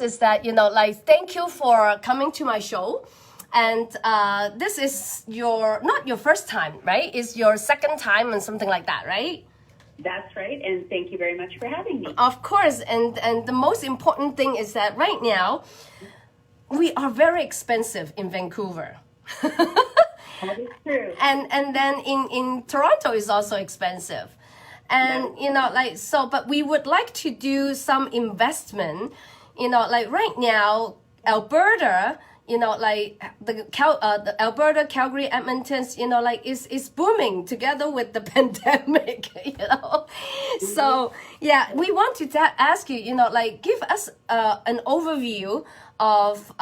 is that, thank you for coming to my show. And this is not your first time, right? It's your second time and something like that, right? That's right, and thank you very much for having me. Of course, and the most important thing is that right now, we are very expensive in Vancouver. That is true. And then in Toronto is also expensive. And, but we would like to do some investment, right now, Alberta, the Alberta, Calgary, Edmonton's, is booming together with the pandemic, So, yeah, we want to ask you, give us an overview of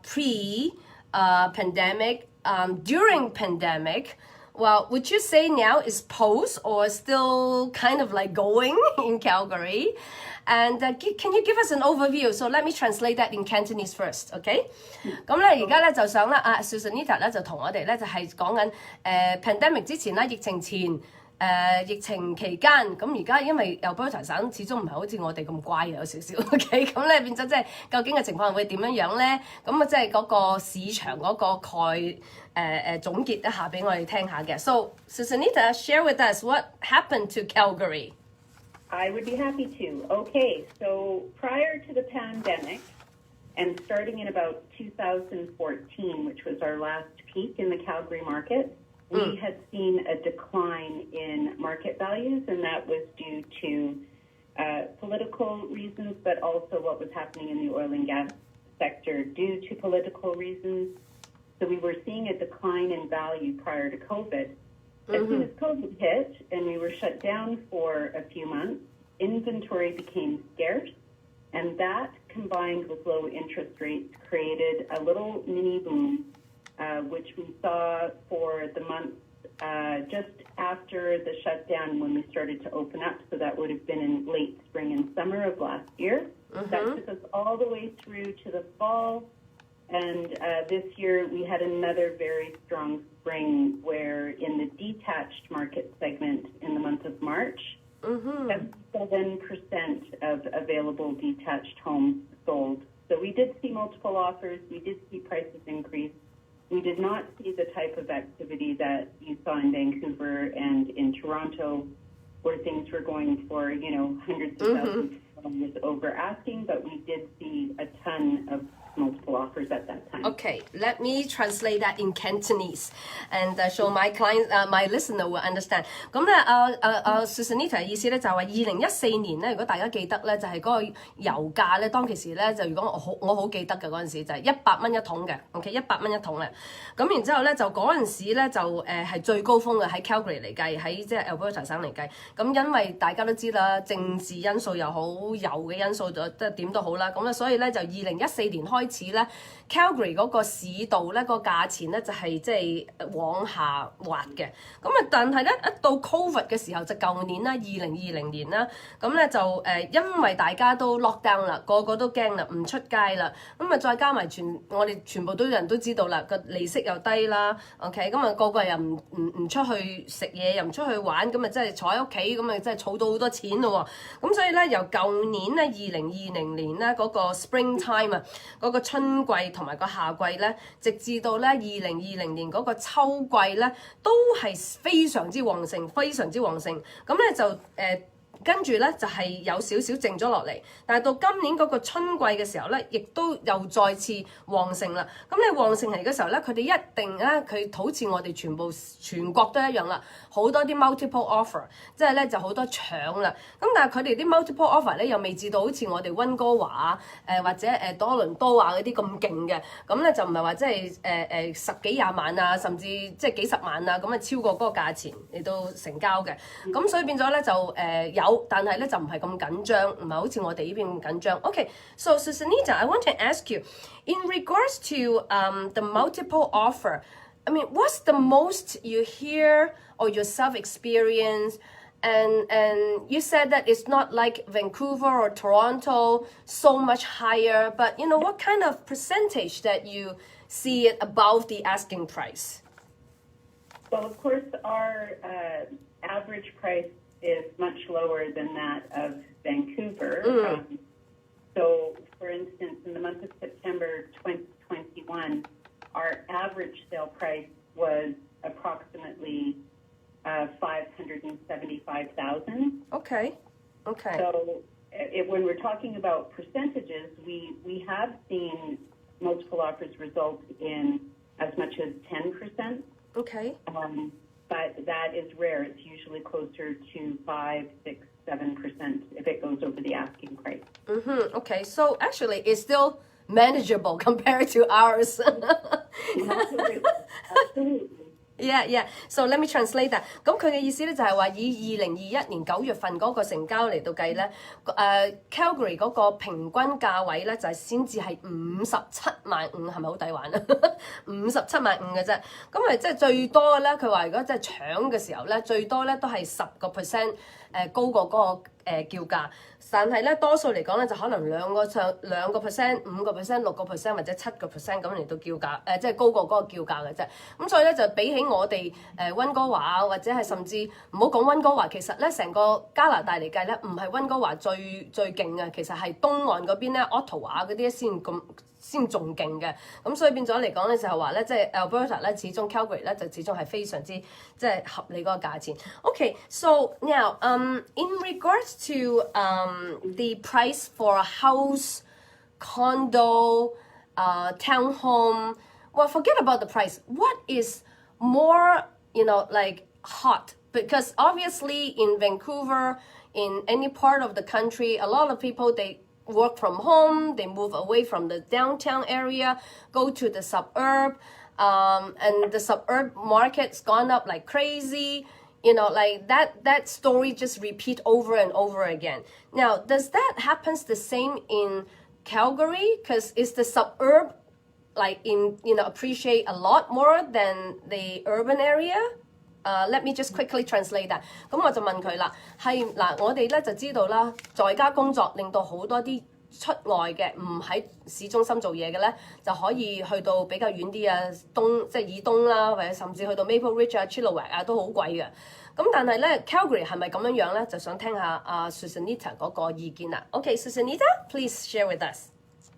pre-pandemic, during pandemic. Well, would you say now is post or still kind of like going in Calgary? And can you give us an overview? So let me translate that in Cantonese first, okay? 咁咧而家咧就想咧Susanita 咧就同我哋咧就係講緊pandemic 之前啦，疫情前。疫情期間，咁而家因為 Alberta 省始終唔係好似我哋咁乖有少少 ，OK， 咁咧變咗即係究竟嘅情況會點樣樣咧？咁即係嗰個市場嗰個總結一下俾我哋聽下嘅。So Susanita, share with us what happened to Calgary. I would be happy to. Okay, so prior to the pandemic, and starting in about 2014, which was our last peak in the Calgary market. We had seen a decline in market values, and that was due to political reasons, but also what was happening in the oil and gas sector due to political reasons. So we were seeing a decline in value prior to COVID. As soon as COVID hit and we were shut down for a few months, inventory became scarce, and that combined with low interest rates created a little mini boom which we saw for the month just after the shutdown when we started to open up. So that would have been in late spring and summer of last year. That took us all the way through to the fall. And this year we had another very strong spring where in the detached market segment in the month of March, 77% of available detached homes sold. So we did see multiple offers. We did see prices increase. We did not see the type of activity that you saw in Vancouver and in Toronto, where things were going for, hundreds of thousands of dollars over asking, but we did see a ton of multiple offers at that time. Okay, let me translate that in Cantonese, and so my client, my listener will understand. 咁咧Susanita 意思咧就係話2014年咧，如果大家記得咧，就係嗰個油價咧，當其時咧就如果我好記得嘅嗰陣時就係100蚊一桶嘅 ，OK 100蚊一桶嘅。咁然之後咧就嗰陣時咧就係最高峰嘅喺 Calgary 嚟計，喺即係 Alberta 省嚟計。咁因為大家都知啦，政治因素又好，油嘅因素就即係點都好啦。咁所以咧就2014年開始咧 Calgary 嗰個市道咧個價錢咧就係即係往下滑嘅，咁但係咧一到 Covid 嘅時候就舊年啦，2020年啦，咁咧就因為大家都 lock down 啦，個個都驚啦，唔出街啦，咁再加埋我哋全部人都知道啦，個利息又低啦 ，OK， 咁個個又唔出去食嘢，又唔出去玩，咁即係坐喺屋企，咁即係儲到好多錢咯喎，咁所以咧由舊年咧2020年咧嗰個 spring time 啊，嗰個春季同埋個夏季咧，直至到咧2020年嗰個秋季咧，都係非常之旺盛，非常之旺盛。咁咧就跟住咧就係有少少靜咗落嚟，但係到今年嗰個春季嘅時候咧，亦都又再次旺盛啦。咁你旺盛嚟嘅時候咧，佢哋一定咧，佢好似我哋全國都一樣啦，好多啲 multiple offer， 即係咧就好多搶啦。咁但係佢哋啲 multiple offer 咧又未至到好似我哋溫哥華或者多倫多啊嗰啲咁勁嘅，咁咧就唔係話即係10幾20萬啊，甚至即係幾十萬啊，咁啊超過嗰個價錢嚟到成交嘅。咁所以變咗咧就有。但係咧就唔係咁緊張，唔係好似我哋呢邊咁緊張。Okay, so Susanita, I want to ask you, in regards to the multiple offer, I mean, what's the most you hear or yourself experience? And you said that it's not like Vancouver or Toronto so much higher, but what kind of percentage that you see it above the asking price? Well, of course, our average price is much lower than that of Vancouver. So, for instance, average sale price was approximately 575,000. Okay. So when we're talking about percentages, we have seen multiple offers result in as much as 10%. Okay. But that is rare. It's usually closer to 5, 6, 7% if it goes over the asking price. Okay, so actually it's still manageable compared to ours. Absolutely. Yeah. So let me translate that. 咁佢嘅意思咧就係話以2021年9月份嗰個成交嚟到計咧，Calgary 嗰個平均價位咧就係先至係57.5萬，係咪好抵玩啊？57.5萬嘅啫。咁即係最多咧，佢話如果真係搶嘅時候咧，最多咧都係10% 高過嗰個叫價。但係咧多數嚟講咧就可能2% 5% 6% 或者7% 咁嚟到叫價，即係高過嗰個叫價嘅啫。咁所以咧就比起我哋溫哥華啊，或者係甚至唔好講溫哥華，其實咧成個加拿大嚟計咧，唔係溫哥華最勁嘅，其實係東岸嗰邊咧 Ottawa 嗰啲先仲勁嘅。咁所以變咗嚟講咧就係話咧，即係 Alberta 咧始終 Calgary 咧就始終係非常之即係合理嗰個價錢。Okay, so now in regards to the price for a house, condo, townhome. Well, forget about the price. What is more, like hot? Because obviously in Vancouver, in any part of the country, a lot of people, they work from home, they move away from the downtown area, go to the suburb, and the suburb market's gone up like crazy. Like that story just repeat over and over again. Now, does that happens the same in Calgary? Because is the suburb like appreciate a lot more than the urban area? Let me just quickly translate that. 咁我就問佢啦，係嗱，我哋咧就知道啦，在家工作令到好多啲出外嘅唔喺市中心做嘢嘅咧，就可以去到比較遠啲啊，即係以東啦，或者甚至去到 Maple Ridge 啊、Chilliwack 啊都好貴嘅。咁但係咧 Calgary 係咪咁樣咧？就想聽下阿 Susanita 嗰個意見啦。Okay, Susanita, please share with us.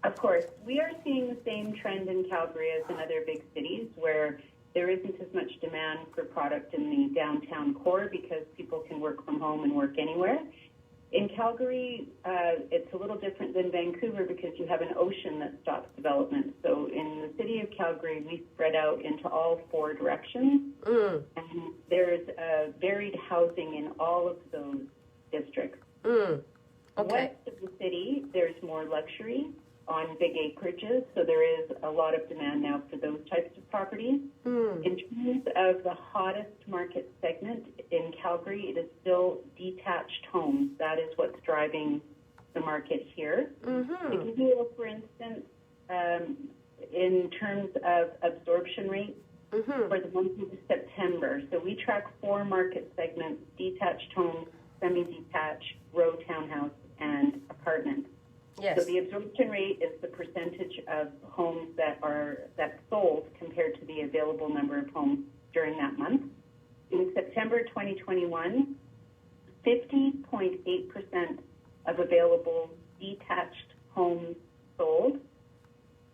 Of course, we are seeing the same trend in Calgary as in other big cities where there isn't as much demand for product in the downtown core because people can work from home and work anywhere. In Calgary, it's a little different than Vancouver because you have an ocean that stops development. So in the city of Calgary, we spread out into all 4 directions. And there's varied housing in all of those districts. Okay. West of the city, there's more luxury on big acreages, so there is a lot of demand now for those types of properties. In terms of the hottest market segment in Calgary, it is still detached homes. That is what's driving the market here. To give you for instance, in terms of absorption rate for the month of September, so we track 4 market segments: detached homes, semi-detached, row townhouse, and apartment. Yes. So the absorption rate is the percentage of homes that sold compared to the available number of homes during that month. In September 2021, 50.8% of available detached homes sold.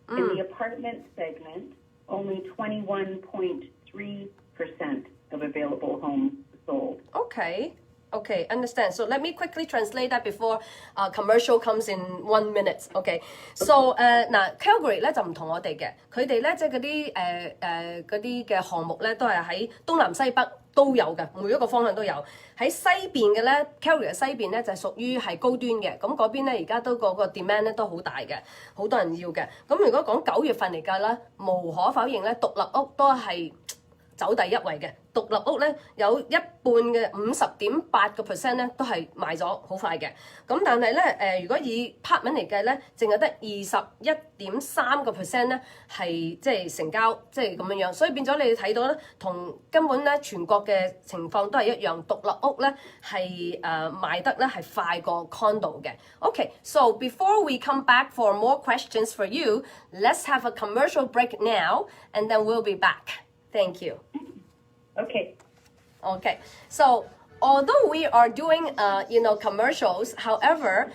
In the apartment segment, only 21.3% of available homes sold. Okay, understand. So let me quickly translate that before commercial comes in 1 minute. Okay, so Calgary 咧就唔同我哋嘅，佢哋咧即係嗰啲嘅項目咧都係喺東南西北都有嘅，每一個方向都有。喺西邊嘅咧 ，Calgary 嘅西邊咧就係屬於係高端嘅，咁嗰邊咧而家都個 demand 咧都好大嘅，好多人要嘅。咁如果講9月份嚟計咧，無可否認咧，獨立屋都係走第一位嘅。獨立屋咧有一半嘅50.8% 咧都係賣咗好快嘅，咁但係咧如果以 apartment 嚟計咧，淨係得21.3% 咧係即係成交，即係咁樣，所以變咗你睇到咧，同根本咧全國嘅情況都係一樣，獨立屋咧係賣得咧係快過 condo 嘅。Okay, so before we come back for more questions for you, let's have a commercial break now, and then we'll be back. Thank you. Okay. Okay, so although we are doing, commercials, however,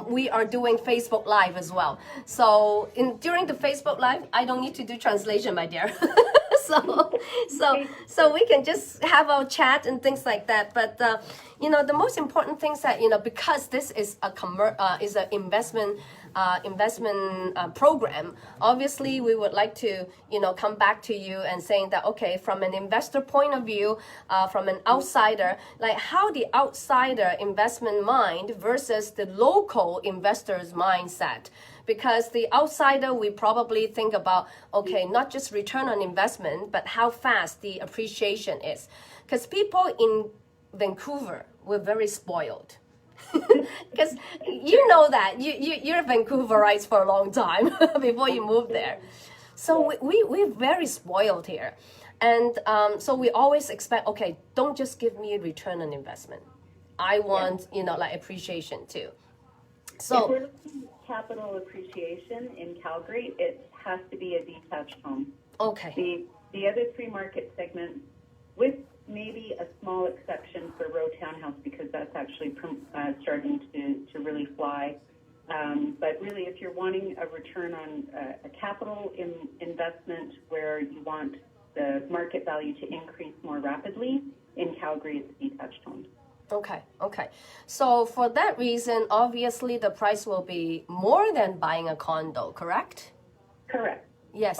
we are doing Facebook Live as well. So during the Facebook Live, I don't need to do translation, my dear. so we can just have our chat and things like that. But the most important things that because this is is an investment program. Obviously, we would like to come back to you and saying that okay, from an investor point of view, from an outsider, like how the outsider investment mind versus the local investor's mindset. Because the outsider, we probably think about, okay, not just return on investment, but how fast the appreciation is. Because people in Vancouver were very spoiled. Because you know that you're Vancouverites for a long time before you moved there. So we're very spoiled here. And so we always expect, okay, don't just give me a return on investment. I want, like appreciation too. So if we're looking at capital appreciation in Calgary, it has to be a detached home. Okay. The other three market segments, with maybe a small exception for row townhouse, because that's actually starting to really fly. But really, if you're wanting a return on a capital investment where you want the market value to increase more rapidly, in Calgary, it's detached homes. Okay. So for that reason, obviously the price will be more than buying a condo, correct? Correct. Yes.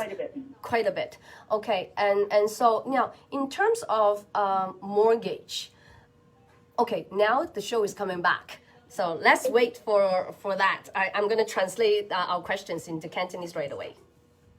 Quite a bit. Okay. And so now, in terms of mortgage, okay, now the show is coming back. So let's wait for that. I'm going to translate our questions into Cantonese right away.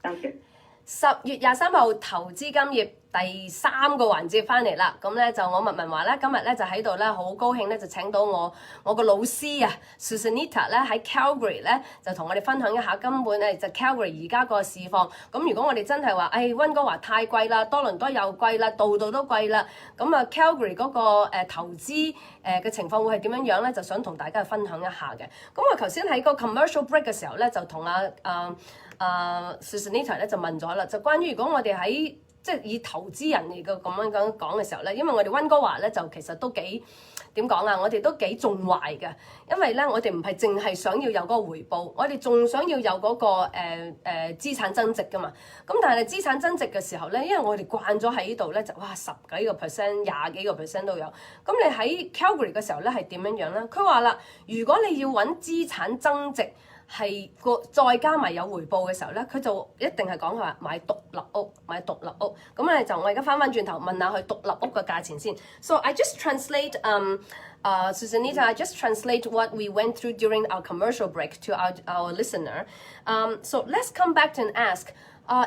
Sounds good. 10月23號投資金業第3個環節翻嚟啦，咁咧就我文話咧，今日咧就喺度咧，好高興咧就請到我個老師啊 Susanita 咧喺 Calgary 咧就同我哋分享一下根本咧就 Calgary 而家個市況。咁如果我哋真係話，溫哥華太貴啦，多倫多又貴啦，度度都貴啦，咁啊 Calgary 嗰個投資嘅情況會係點樣咧？就想同大家分享一下嘅。咁我頭先喺個 commercial break 嘅時候咧，就同Susanita 咧就問咗啦，就關於如果我哋喺即係以投資人嚟個咁樣講嘅時候咧，因為我哋溫哥華咧就其實都幾點講啊，我哋都幾縱壞嘅，因為咧我哋唔係淨係想要有嗰個回報，我哋仲想要有嗰個資產增值噶嘛。咁但係資產增值嘅時候咧，因為我哋慣咗喺呢度咧就哇10幾個%、20幾個%都有。咁你喺 Calgary 嘅時候咧係點樣咧？佢話啦，如果你要揾資產增值，係再加埋有回報嘅時候咧，佢就一定係講佢話買獨立屋。咁咧就我而家翻轉頭問下佢獨立屋嘅價錢先。So I just translate, Susanita, I just translate what we went through during our commercial break to our listener. So let's come back and ask,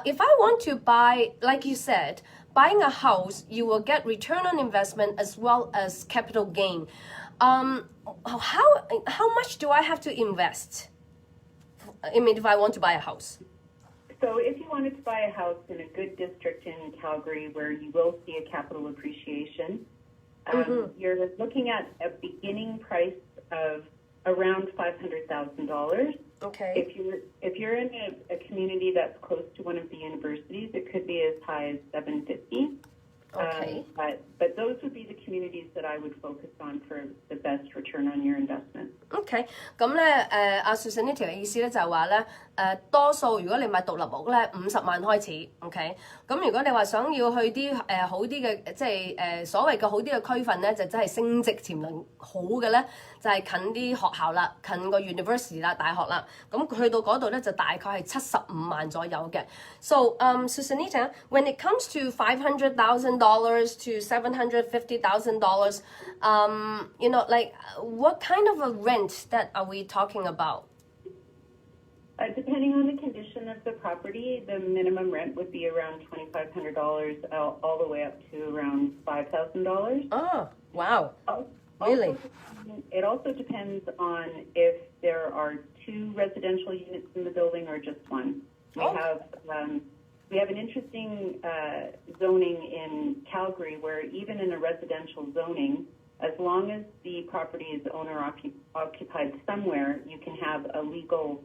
if I want to buy, like you said, buying a house, you will get return on investment as well as capital gain. How much do I have to invest? I mean, if I want to buy a house. So if you wanted to buy a house in a good district in Calgary where you will see a capital appreciation, you're looking at a beginning price of around $500,000. Okay. If you're in a community that's close to one of the universities, it could be as high as $750,000. Okay. But those would be the communities that I would focus on for the best return on your investment. OK， 咁咧阿 Susanita 嘅意思咧就係話咧多數如果你買獨立屋咧50萬開始 ，OK， 咁如果你話想要去啲好啲嘅即係所謂嘅好啲嘅區份咧，就真係升值潛能好嘅咧，就係近啲學校啦，近個 university 啦，大學啦，咁去到嗰度咧就大概係75萬左右嘅。So Susanita, when it comes to $500,000 to $750,000, like what kind of a rent that are we talking about? Depending on the condition of the property, the minimum rent would be around $2,500 all the way up to around $5,000. Oh, wow. Really? It also depends on if there are 2 residential units in the building or just one. We have an interesting zoning in Calgary where even in a residential zoning, as long as the property is owner-occupied somewhere, you can have a legal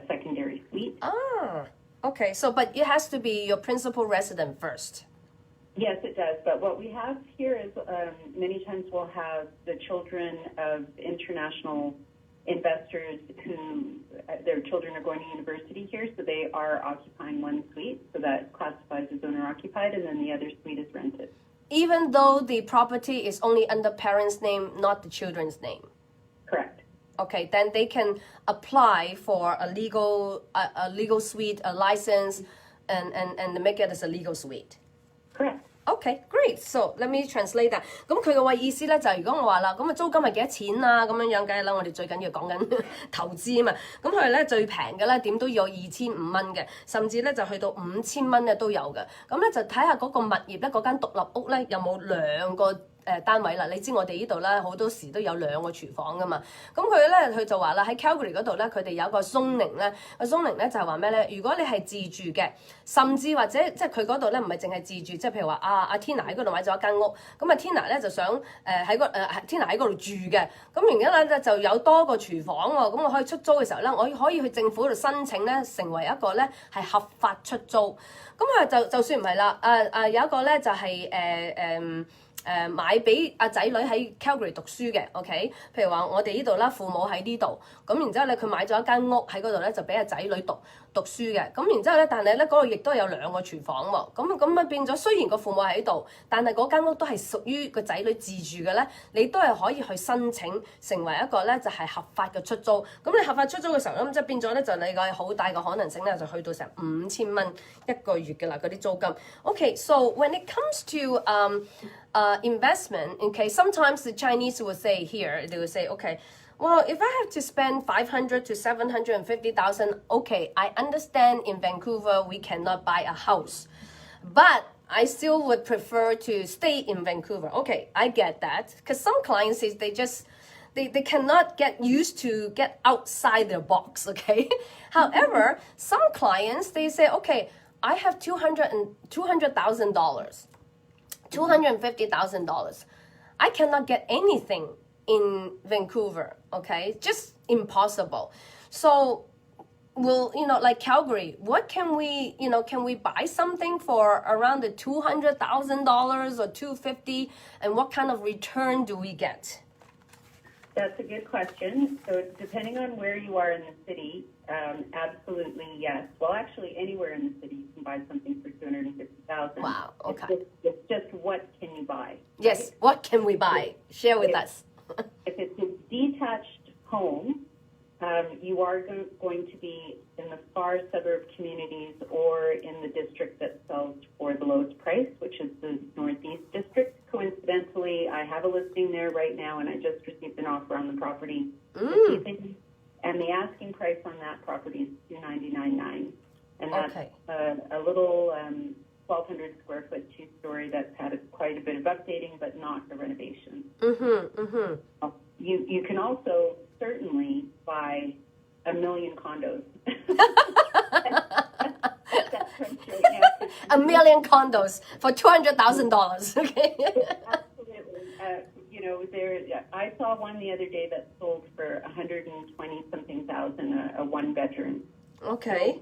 secondary suite. Ah, okay. So, but it has to be your principal resident first. Yes, it does. But what we have here is many times we'll have the children of international investors who their children are going to university here, so they are occupying one suite, so that classifies as owner-occupied, and then the other suite is rented. Even though the property is only under parents' name, not the children's name? Correct. Okay, then they can apply for a legal suite, a license, and make it as a legal suite. Correct. Okay, great. So let me translate that. 咁佢嘅話意思咧就係、如果我話啦，咁啊租金係幾多錢啊？咁樣梗係啦，我哋最緊要講緊投資啊嘛。咁佢哋咧最平嘅咧點都要有2500嘅，甚至咧就去到5000蚊咧都有嘅。咁咧就睇下嗰個物業咧，嗰間獨立屋咧有冇兩個單位啦，你知我哋呢度咧好多時都有兩個廚房噶嘛，咁佢就話啦喺 Calgary 嗰度咧，佢哋有一個 zoning 咧，個 zoning 咧就係話咩咧？如果你係自住嘅，甚至或者即係佢嗰度咧唔係淨係自住，即係譬如話阿 Tina 喺嗰度買咗一間屋，咁啊 Tina 咧就想Tina 喺嗰度住嘅，咁然之後咧就有多個廚房喎，咁我可以出租嘅時候咧，我可以去政府嗰度申請咧，成為一個咧係合法出租，咁就算唔係啦，有一個咧就係買俾阿仔女喺 Calgary 讀書嘅 ，OK？ 譬如話我哋呢度啦，父母喺呢度，咁然之後咧佢買咗一間屋喺嗰度咧，就俾阿仔女讀書嘅，咁然之後咧，但係咧嗰度亦都有兩個廚房喎，咁變咗雖然個父母喺度，但係嗰間屋都係屬於個仔女自住嘅咧，你都係可以去申請成為一個咧就係合法嘅出租，咁你合法出租嘅時候咧，即係變咗咧就你個好大嘅可能性咧就去到成5000蚊一個月嘅啦嗰啲租金。Okay, so when it comes to investment, okay, sometimes the Chinese will say here, they will say, okay, well, if I have to spend 500 to 750,000, okay, I understand in Vancouver we cannot buy a house, but I still would prefer to stay in Vancouver. Okay, I get that, because some clients say they cannot get used to get outside their box, okay? However, some clients, they say, okay, I have $200,000. $250,000. I cannot get anything in Vancouver, okay? Just impossible. So, like Calgary, what can we buy something for around the $200,000 or $250,000, and what kind of return do we get? That's a good question. So depending on where you are in the city, absolutely yes. Well, actually, anywhere in the city you can buy something for $250,000. Wow. Okay. It's just what can you buy? Yes. Right? What can we buy? Share with us. If it's a detached home, you are going to be in the far suburb communities or in the district that sells for the lowest price, which is the Northeast District. Coincidentally, I have a listing there right now, and I just received an offer on the property. And the asking price on that property is $299,900, and that's a little 1,200 square foot two-story that's had quite a bit of updating, but not a renovation. You can also certainly buy 1 million condos. A million condos for $200,000. Okay. Absolutely. I saw one the other day that sold for 120-something thousand, a one-bedroom. Okay.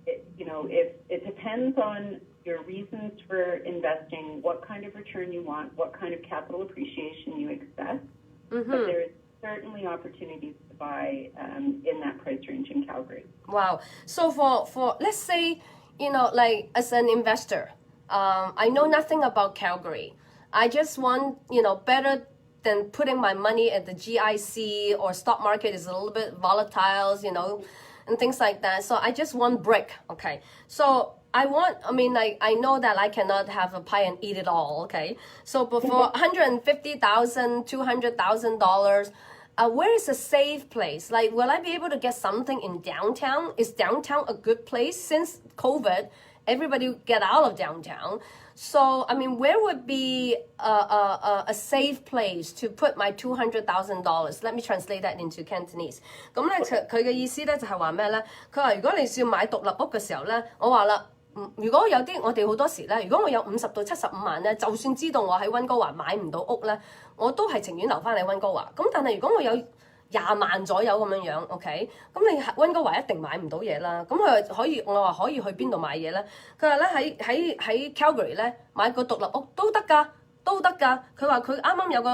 So, it depends on your reasons for investing, what kind of return you want, what kind of capital appreciation you expect. But there is certainly opportunities to buy in that price range in Calgary. Wow. So for let's say, like as an investor, I know nothing about Calgary. I just want, better than putting my money at the GIC or stock market is a little bit volatile, and things like that. So I just want brick. Okay. So I know that I cannot have a pie and eat it all. Okay. So before $150,000, $200,000, where is a safe place? Like, will I be able to get something in downtown? Is downtown a good place? Since COVID, everybody get out of downtown. So, where would be a safe place to put my $200,000? Let me translate that into Cantonese. 咁咧，佢嘅意思咧就係話咩咧？佢話如果你要買獨立屋嘅時候咧，我話啦。如果有啲我哋好多時咧，如果我有50到75萬咧，就算知道我喺溫哥華買唔到屋咧，我都係情願留翻喺溫哥華。咁但係如果我有20萬左右咁樣，OK？咁你溫哥華一定買唔到嘢啦。咁佢可以，我話可以去邊度買嘢咧？佢話咧喺 Calgary 咧買個獨立屋都得㗎，都得㗎。佢話佢啱啱有個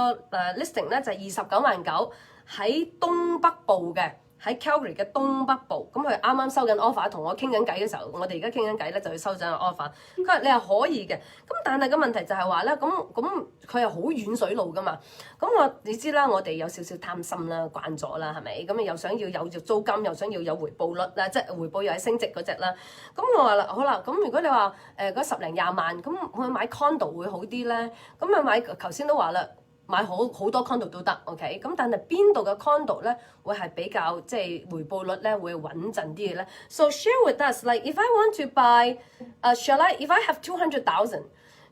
listing 咧就係29.9喺東北部嘅。喺 Calgary 嘅東北部，咁佢啱啱收緊 offer，同我傾緊偈嘅時候，我哋而家傾緊偈咧就要收緊 offer。佢話你係可以嘅，咁但係個問題就係話咧，咁佢係好遠水路噶嘛。咁你知啦，我哋有少少貪心啦，慣咗啦，係咪？咁又想要有租金，又想要有回報率啦，即係回報又係升值嗰隻啦。咁我話啦，好啦，咁如果你話嗰10零20萬，咁我買 condo 會好啲咧。咁啊買頭先都話啦。買好多 condo 都得 ，OK？ 咁但係邊度嘅 condo 咧會係比較即係回報率咧會穩陣啲嘅咧 ？So share with us, like if I want to buy, if I have 200,000,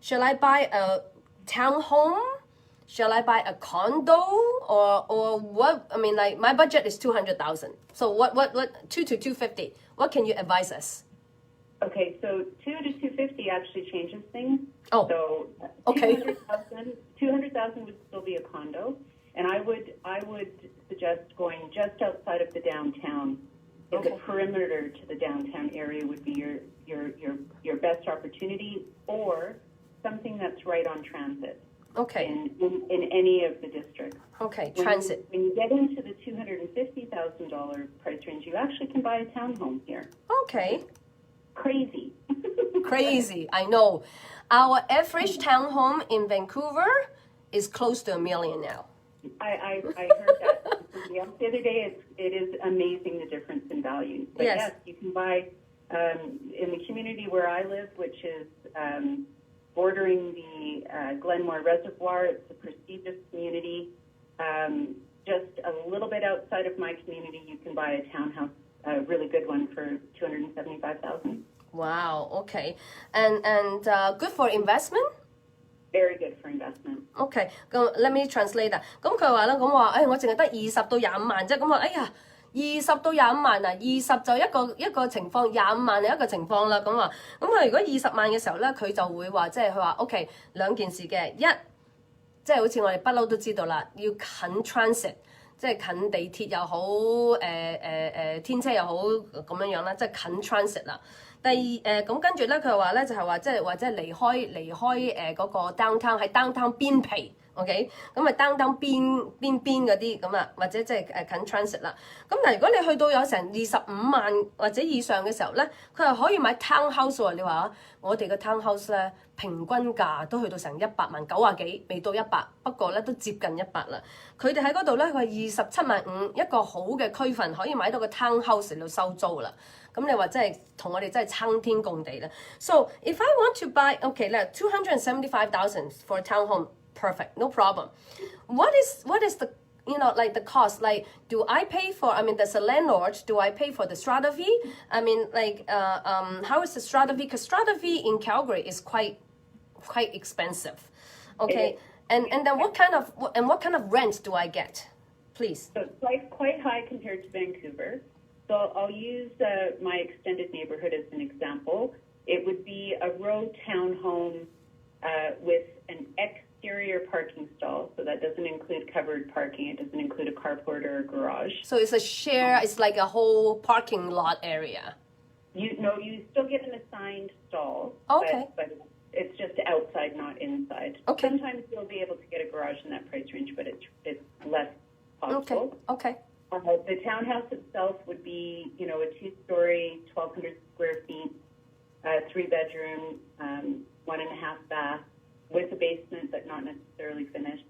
shall I buy a townhome? Shall I buy a condo or what? I mean, like my budget is 200,000. So what 2 to 250? What can you advise us? Okay, so 2 to 250 actually changes things. Oh, so okay. 200,000 would still be a condo, and I would suggest going just outside of the downtown. Okay. The perimeter to the downtown area would be your best opportunity, or something that's right on transit. Okay. In any of the districts. Okay, transit. When you get into the $250,000 price range, you actually can buy a townhome here. Okay. Crazy. Crazy, I know. Our average townhome in Vancouver is close to $1 million now. I heard that the other day. It is amazing the difference in value. But yes, you can buy in the community where I live, which is bordering the Glenmore Reservoir. It's a prestigious community. Just a little bit outside of my community, you can buy a townhouse, a really good one for $275,000. Wow, okay. And good for investment? Very good for investment. Okay, 咁 let me translate 啊。咁佢話咧，咁話，我淨係得20到25萬啫。咁話，哎呀，20到25萬啊，20就一個情況，25萬係一個情況啦。咁話，咁佢如果20萬嘅時候咧，佢就會話，即係佢話 OK 兩件事嘅，一即係好似我哋不嬲都知道啦，要近 transit。即係近地鐵又好，天車又好咁樣啦，即係近 transit 啦。第二咁跟住咧，佢話咧就係話即係或者離開嗰個 downtown 喺 downtown 邊皮 ，OK？ 咁啊 downtown 邊嗰啲咁啊，或者即係近 transit 啦。咁但係如果你去到有成25萬或者以上嘅時候咧，佢係可以買 townhouse 喎。你話我哋嘅 townhouse 咧平均價都去到成100萬90幾，未到100，不過咧都接近100啦。佢哋喺嗰度咧，佢係27.5萬一個好嘅區份，可以買到個 townhouse 嚟到收租啦。咁你話真係同我哋真係撐天共地啦。So if I want to buy, okay, like 275,000 for a townhome, perfect, no problem. What is the like the cost? Like, do I pay for? I mean, as a landlord, do I pay for the strata fee? I mean, like, how is the strata fee? Because strata fee in Calgary is quite expensive. Okay, and then what kind of rent do I get? Please. So it's quite high compared to Vancouver. So I'll use my extended neighborhood as an example. It would be a row townhome with an exterior parking stall. So that doesn't include covered parking. It doesn't include a carport or a garage. So it's a share. It's like a whole parking lot area. You still get an assigned stall. Okay. But it's just outside, not inside. Okay. Sometimes you'll be able to get a garage in that price range, but it's less possible. Okay. The townhouse itself would be, a 2-story, 1,200 square feet, 3-bedroom, 1.5 bath, with a basement but not necessarily finished.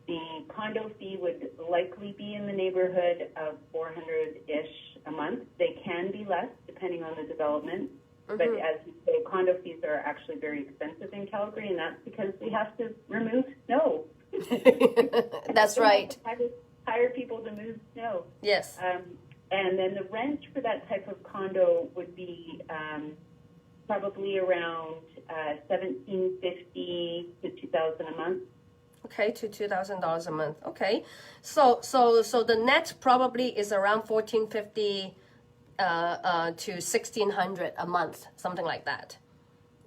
The condo fee would likely be in the neighborhood of $400-ish a month. They can be less depending on the development. Mm-hmm. But as you say, condo fees are actually very expensive in Calgary, and that's because we have to remove snow. That's right. Hire people to move snow. Yes. And then the rent for that type of condo would be probably around $1,750 to $2,000 a month. Okay, to $2,000 a month. Okay, so the net probably is around $1,450 to $1,600 a month, something like that.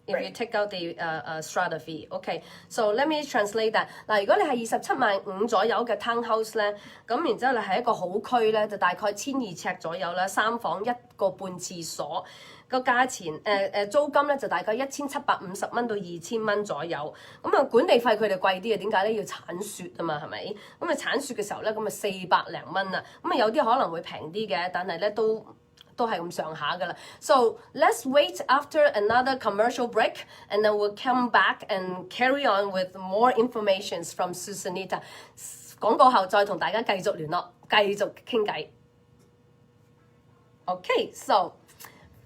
if you take out the strata fee. Okay, so let me translate that. 嗱，如果你係27.5萬左右嘅 townhouse 咧，咁然之後你係一個好區咧，就大概1,200尺左右啦，3房1個半廁所。個價錢租金咧就大概1,750蚊到2,000蚊左右，咁啊管理費佢哋貴啲啊，點解咧？要鏟雪啊嘛，係咪？咁啊鏟雪嘅時候咧，咁啊400零蚊啊，咁啊有啲可能會平啲嘅，但係咧都係咁上下噶啦。So let's wait after another commercial break, and then we'll come back and carry on with more informations from Susanita. 廣告後再同大家繼續聯絡，繼續傾偈。Okay, so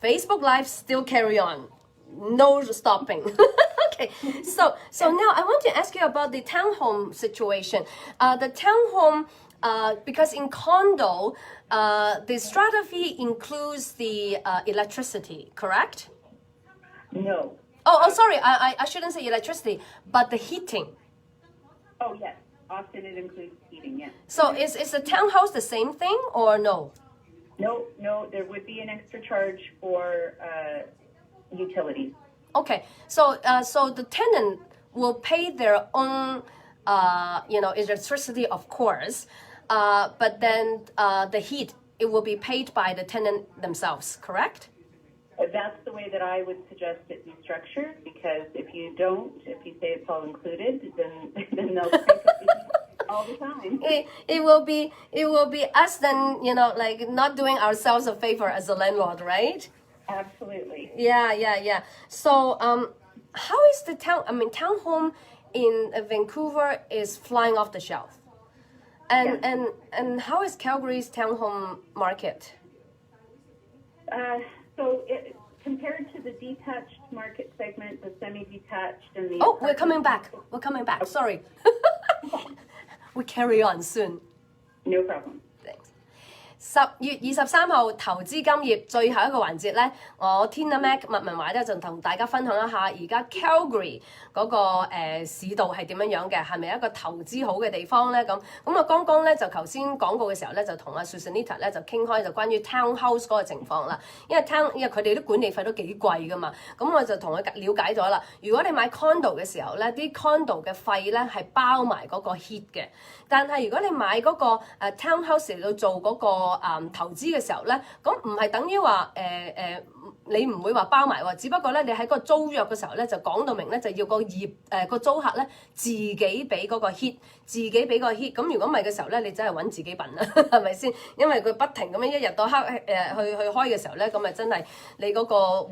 Facebook Live still carry on, no stopping. Okay, so now I want to ask you about the townhome situation. The townhome, because in condo, the strata fee includes the electricity, correct? No. Oh, sorry, I shouldn't say electricity, but the heating. Oh, yes. Often it includes heating, yes. So is the townhouse the same thing or no? No, there would be an extra charge for utilities. Okay, so the tenant will pay their own, electricity, of course, but then the heat, it will be paid by the tenant themselves, correct? That's the way that I would suggest it be structured, because if you say it's all included, then they'll take it all the time. It will be us then, like not doing ourselves a favor as a landlord, right? Absolutely. Yeah. So how is the townhome in Vancouver is flying off the shelf. And how is Calgary's townhome market? Compared to the detached market segment, the semi-detached, and the... Oh, we're coming back. Sorry. We carry on soon. No problem. Thanks. 10月23號投資金業最後一個環節咧，我 Tina Mac 麥文懷咧就同大家分享一下而家 Calgary 嗰個市道係點樣嘅，係咪一個投資好嘅地方咧？咁啊，剛剛咧就頭先廣告嘅時候咧，就同阿 Susanita 咧就傾開就關於 townhouse 嗰個情況啦。因為佢哋啲管理費都幾貴噶嘛，咁我就同佢了解咗啦。如果你買 condo 嘅時候咧，啲 condo 嘅費咧係包埋嗰個 heat 嘅，但係如果你買嗰個townhouse 嚟到做嗰個投資嘅時候咧，咁唔係等於話你唔會話包埋喎，只不過咧你喺個租約嘅時候咧就講到明咧就要個租客咧自己俾嗰個 heat， 自己俾個 heat。咁如果唔係嘅時候咧，你真係揾自己笨啦，係咪先？因為佢不停咁樣一日到黑去開嘅時候咧，咁咪真係你嗰個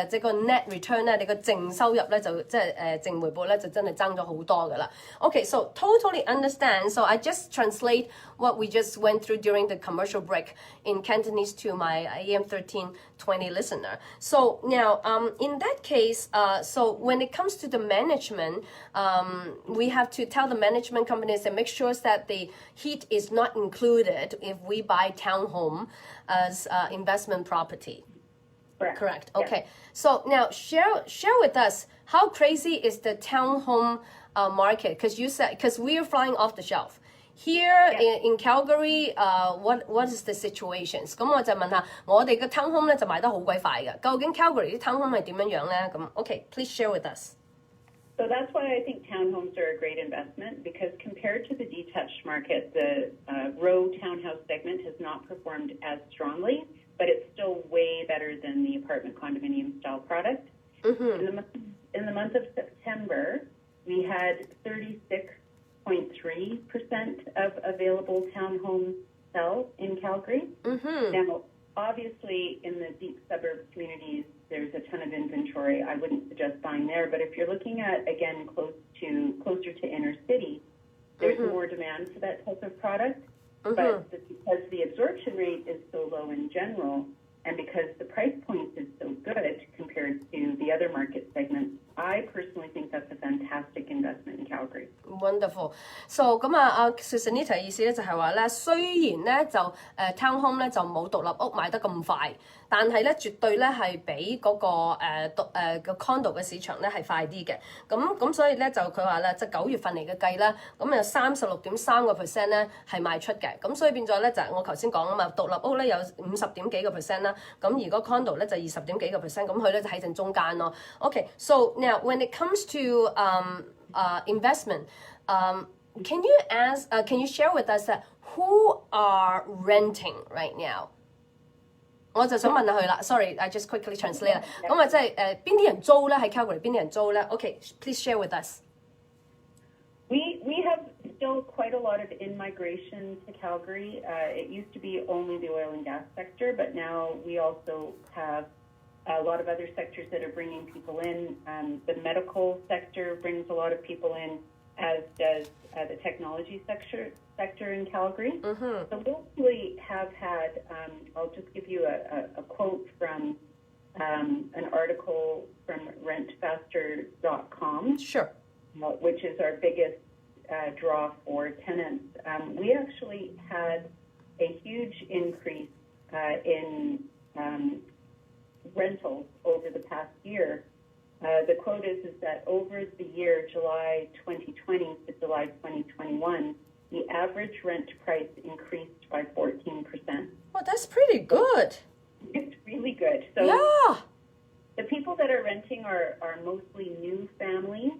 即係個 net return 咧，你個淨收入咧就即係淨回報咧就真係爭咗好多噶啦。Okay, so totally understand. So I just translate what we just went through during the commercial break in Cantonese to my AM 1320 listener. So now, in that case, so when it comes to the management, we have to tell the management companies and make sure that the heat is not included if we buy townhome as investment property. Correct. Okay. Yes. So now share with us how crazy is the townhome market? Because we are flying off the shelf. Here in Calgary, what is the situations? 咁我就問下，我哋嘅 townhome 咧就賣得好鬼快嘅，究竟 Calgary 啲 townhome 係點樣咧？咁 OK, please share with us. So that's why I think townhomes are a great investment, because compared to the detached market, the row townhouse segment has not performed as strongly, but it's still way better than the apartment condominium style product. Mm-hmm. In the month of September, we had 36.3% of available townhome sell in Calgary. Mm-hmm. Now, obviously, in the deep suburb communities, there's a ton of inventory. I wouldn't suggest buying there, but if you're looking at, again, closer to inner city, there's more demand for that type of product. But because the absorption rate is so low in general, and because the price point is so good compared to the other market segments, I personally think that's a fantastic investment in Calgary. wonderful. So 咁啊Susanita 意思咧就係話咧，雖然咧就town home 咧就冇獨立屋買得咁快，但係咧絕對咧係比嗰個condo 嘅市場咧係快啲嘅。咁所以咧就佢話咧，即係9月份嚟嘅計啦，咁有36.3% 咧係賣出嘅。咁所以變咗咧就係我頭先講啊嘛，獨立屋咧有50點幾個%啦，咁而個 condo 咧就20點幾個%，咁佢咧就喺正中間咯。Okay, so now when it comes to investment, can you share with us that who are renting right now? 我就想問下佢啦 ，sorry, I just quickly translate 啦。咁啊，即係邊啲人租咧？喺 Calgary 邊啲人租咧 ？Okay, please share with us. We have still quite a lot of in-migration to Calgary. It used to be only the oil and gas sector, but now we also have a lot of other sectors that are bringing people in. The medical sector brings a lot of people in, as does the technology sector in Calgary. Mm-hmm. So we actually have had, I'll just give you a quote from an article from rentfaster.com. Sure. Which is our biggest draw for tenants. We actually had a huge increase in rentals over the past year. The quote is that over the year July 2020 to July 2021, the average rent price increased by 14%. Well, that's pretty good. It's really good. So yeah. The people that are renting are mostly new families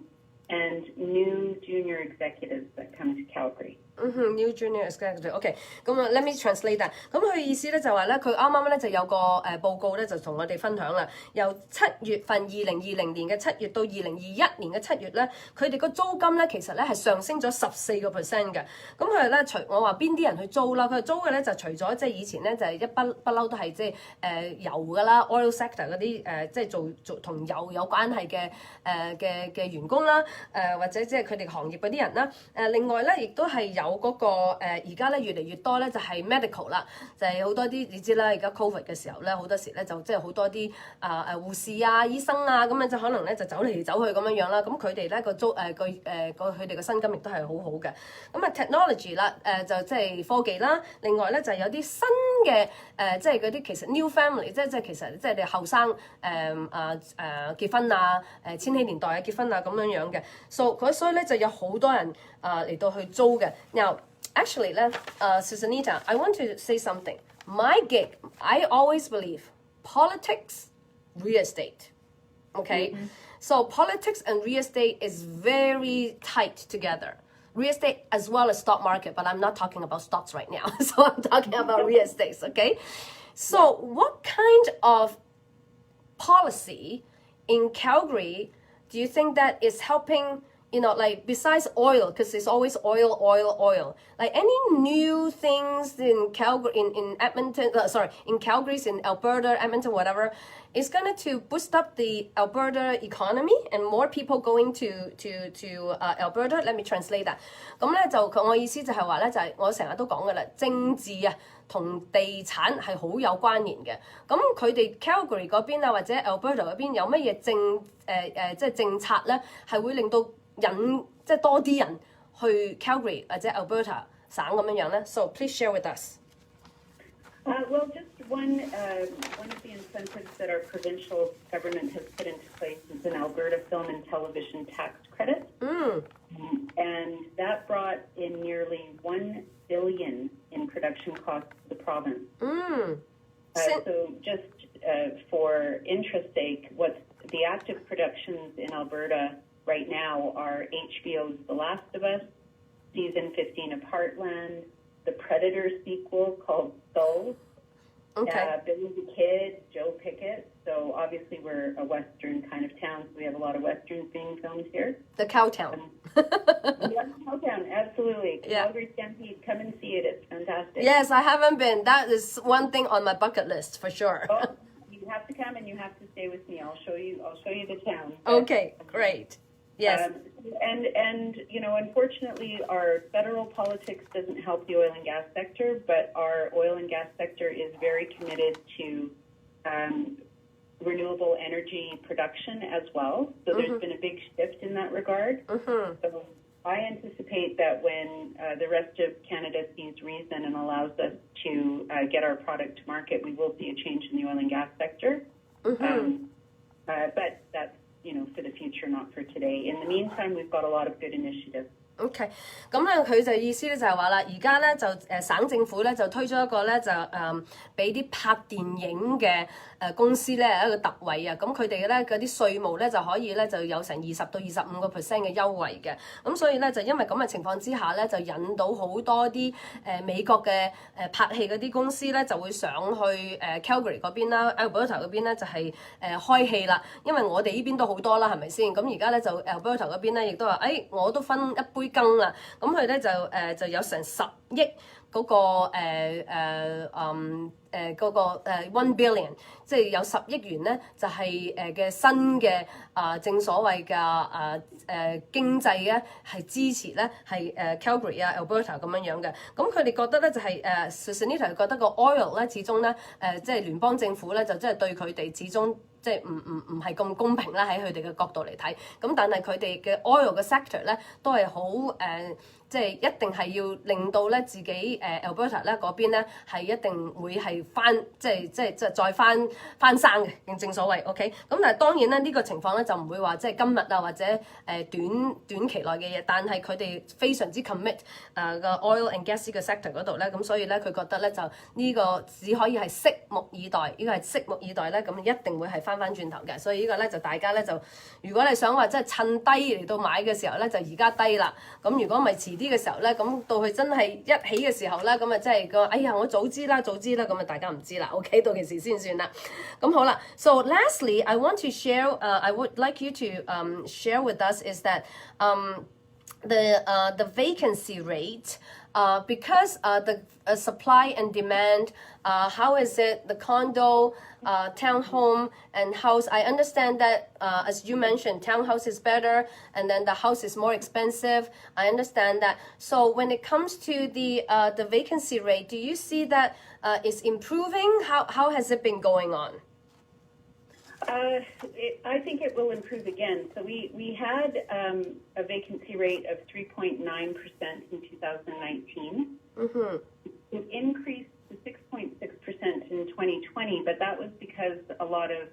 and new junior executives that come to Calgary. New junior executive. OK， 咁啊 ，let me translate that。咁佢意思咧就話咧，佢啱啱咧就有個報告咧就同我哋分享啦。由7月份2020年嘅7月到2021年嘅7月咧，佢哋個租金咧其實咧係上升咗14%嘅。咁佢咧除我話邊啲人去租啦，佢租嘅咧就除咗即係以前咧就係不嬲都係即係油㗎啦 ，oil sector 嗰啲即係做同油有關係嘅員工啦，或者即係佢哋行業嗰啲人啦。另外咧亦都係有嗰個而家咧越嚟越多咧就係 medical 啦，就係好多啲你知啦，而家 covid 嘅時候咧好多時咧就即係好多啲護士啊、醫生啊咁樣就可能咧就走嚟走去咁樣樣啦，咁佢哋咧個租佢哋個薪金亦都係好好嘅。咁啊 technology 啦就即係科技啦，另外咧就有啲新嘅即係嗰啲其實 new family 即係其實即係你後生結婚啊千禧年代啊結婚啊咁樣樣嘅，所以咧就有好多人嚟到去租嘅。Now actually, Susanita, I want to say something. My gig, I always believe politics, real estate. Okay? Mm-hmm. So politics and real estate is very tight together. Real estate as well as stock market, but I'm not talking about stocks right now. So I'm talking about real estate, okay? So what kind of policy in Calgary do you think that is helping, like besides oil, because it's always oil. Like any new things in Calgary, in Edmonton, in Calgary, in Alberta, Edmonton, whatever, is going to boost up the Alberta economy and more people going to Alberta. Let me translate that. 咁咧就我意思就係話咧，就係我成日都講嘅啦，政治啊同地產係好有關聯嘅。咁佢哋 Calgary 嗰邊啊或者 Alberta 嗰邊有乜嘢即係政策咧，係會令到引即係多啲人去 Calgary 或者 Alberta 省咁樣樣咧 ？So please share with us. Well, just one of the incentives that our provincial government has put into place is an Alberta Film and Television Tax Credit, and that brought in nearly $1 billion in production costs to the province. So just for interest's sake, what's the active productions in Alberta right now are HBO's The Last of Us, season 15 of Heartland, the Predator sequel called Soul, Billy the Kid, Joe Pickett. So obviously we're a Western kind of town, so we have a lot of Westerns being filmed here. The Cowtown. Yeah, Cowtown, absolutely. Yeah. Calgary Stampede, come and see it. It's fantastic. Yes, I haven't been. That is one thing on my bucket list for sure. Oh, you have to come and you have to stay with me. I'll show you the town. Okay, great. Yes. And unfortunately, our federal politics doesn't help the oil and gas sector, but our oil and gas sector is very committed to renewable energy production as well. So there's been a big shift in that regard. So I anticipate that when the rest of Canada sees reason and allows us to get our product to market, we will see a change in the oil and gas sector. But that's, for the future, not for today. In the meantime, we've got a lot of good initiatives. OK，咁咧佢就意思咧就係話啦，而家咧就省政府咧就推咗一個咧就俾啲拍電影嘅公司咧一個特惠啊，咁佢哋咧嗰啲稅務咧就可以咧就有成20到25% 嘅優惠嘅，咁所以咧就因為咁嘅情況之下咧就引到好多啲美國嘅拍戲嗰啲公司咧就會上去Calgary 嗰邊啦 ，Alberta 嗰邊咧就係開戲啦，因為我哋呢邊都好多啦，係咪先？咁而家咧就Alberta 嗰邊咧亦都話我都分一杯羹啦，咁佢咧就有成10億嗰個嗰個1 billion， 即係有10億元咧，就係嘅新嘅正所謂嘅經濟咧係支持咧係Calgary 啊 Alberta 咁樣嘅，咁佢哋覺得咧就係Susanita 覺得個 oil 咧始終咧即係聯邦政府咧就即係對佢哋始終。即係唔係咁公平啦，喺佢哋嘅角度嚟睇，咁但係佢哋嘅 oil 嘅 sector 咧都係好即係一定係要令到咧自己Alberta 咧嗰邊咧係一定會係即再翻生嘅，正所謂 OK。咁但係當然咧呢個情況咧就唔會話即係今日啊或者短期內嘅嘢，但係佢哋非常之 commit 個 oil and gas 嘅 sector 嗰度咧，咁所以咧佢覺得咧就呢個只可以係拭目以待，呢個係拭目以待咧，咁一定會係翻轉頭嘅，所以呢個咧就大家咧就如果你想話即係趁低嚟到買嘅時候咧，就而家低啦。咁如果咪遲啲嘅時候咧，咁到佢真係一起嘅時候咧，咁啊即係個哎呀我早知啦，咁啊大家唔知啦 ，OK 到時先算啦。咁好啦 ，So lastly, I want to share, I would like you to share with us is that the vacancy rate. Because the supply and demand, how is it the condo, townhome, and house? I understand that, as you mentioned, townhouse is better, and then the house is more expensive. I understand that. So when it comes to the vacancy rate, do you see that it's improving? How has it been going on? I think it will improve again. So we had a vacancy rate of 3.9% in 2019. It increased to 6.6% in 2020, but that was because a lot of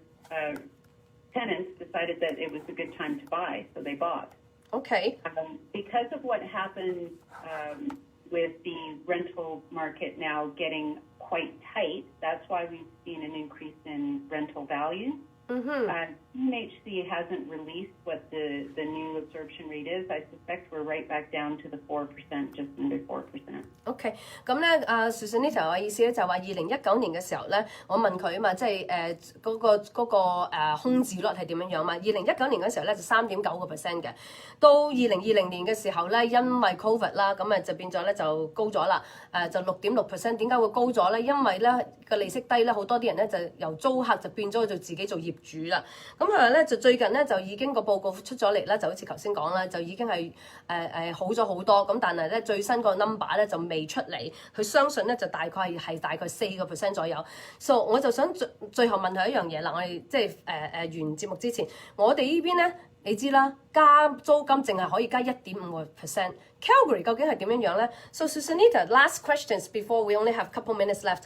tenants decided that it was a good time to buy, so they bought. Okay. Because of what happened with the rental market now getting quite tight, that's why we've seen an increase in rental value. UNHC hasn't released what the new absorption rate is. I suspect we're right back down to the 4%, just under 4%. OK， 咁咧Susanita 嘅意思咧就話2019年嘅時候咧，我問佢啊嘛，即係嗰個空置率係點樣樣嘛？2019年嗰時候咧就3.9% 嘅，到2020年嘅時候咧，因為 Covid 啦，咁就變咗咧就高咗啦，就6.6%。點解會高咗咧？因為咧個利息低咧，好多啲人咧就由租客就變咗做自己做業主啦。咁佢咧就最近咧就已經個報告出咗嚟啦，就好似頭先講啦，就已經係好咗好多。咁但係咧最新個 number 咧就未出嚟，佢相信咧就大概4% 左右。So 我就想最後問佢一樣嘢啦，我哋即係完節目之前，我哋呢邊咧你知啦，加租金淨係可以加1.5%。Calgary 究竟係點樣樣咧 ？So Susanita, last questions before we only have a couple minutes left.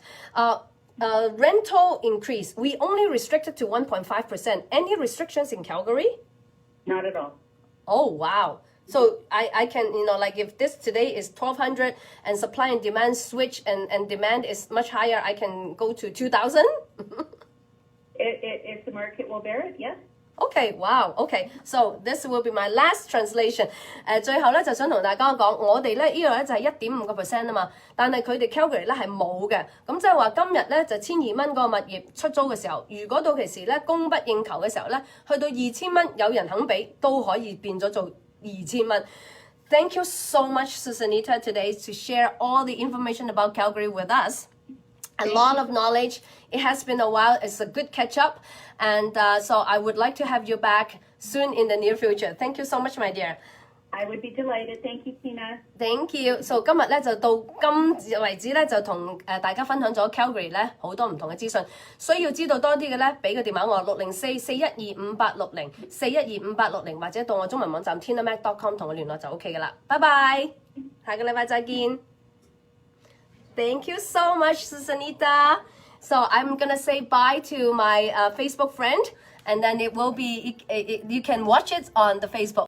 Rental increase, we only restricted to 1.5%. Any restrictions in Calgary? Not at all. Oh, wow. So I can, like if this today is 1,200 and supply and demand switch and demand is much higher, I can go to 2,000? If the market will bear it, yes. Okay, wow, okay. So this will be my last translation. 最後咧就想同大家講，我哋咧呢度咧就係1.5% 啊嘛，但係佢哋 Calgary 咧係冇嘅。咁即係話今日咧就1,200蚊個物業出租嘅時候，如果到期時咧供不應求嘅時候咧，去到2,000蚊有人肯俾，都可以變咗做2,000蚊。Thank you so much, Susanita, today to share all the information about Calgary with us. A lot of knowledge. It has been a while. It's a good catch up. And so I would like to have you back soon in the near future. Thank you so much, my dear. I would be delighted. Thank you, Tina. Thank you. So 今日咧就到今為止咧，就同大家分享咗 Calgary 咧好多唔同嘅資訊。需要知道多啲嘅咧，俾個電話我604-412-5860，412-5860，或者到我中文網站 tinamac.com 同我聯絡就 OK 噶啦。拜拜，下個禮拜再見。Thank you so much, Susanita. So I'm gonna say bye to my Facebook friend, and then it will be you can watch it on the Facebook.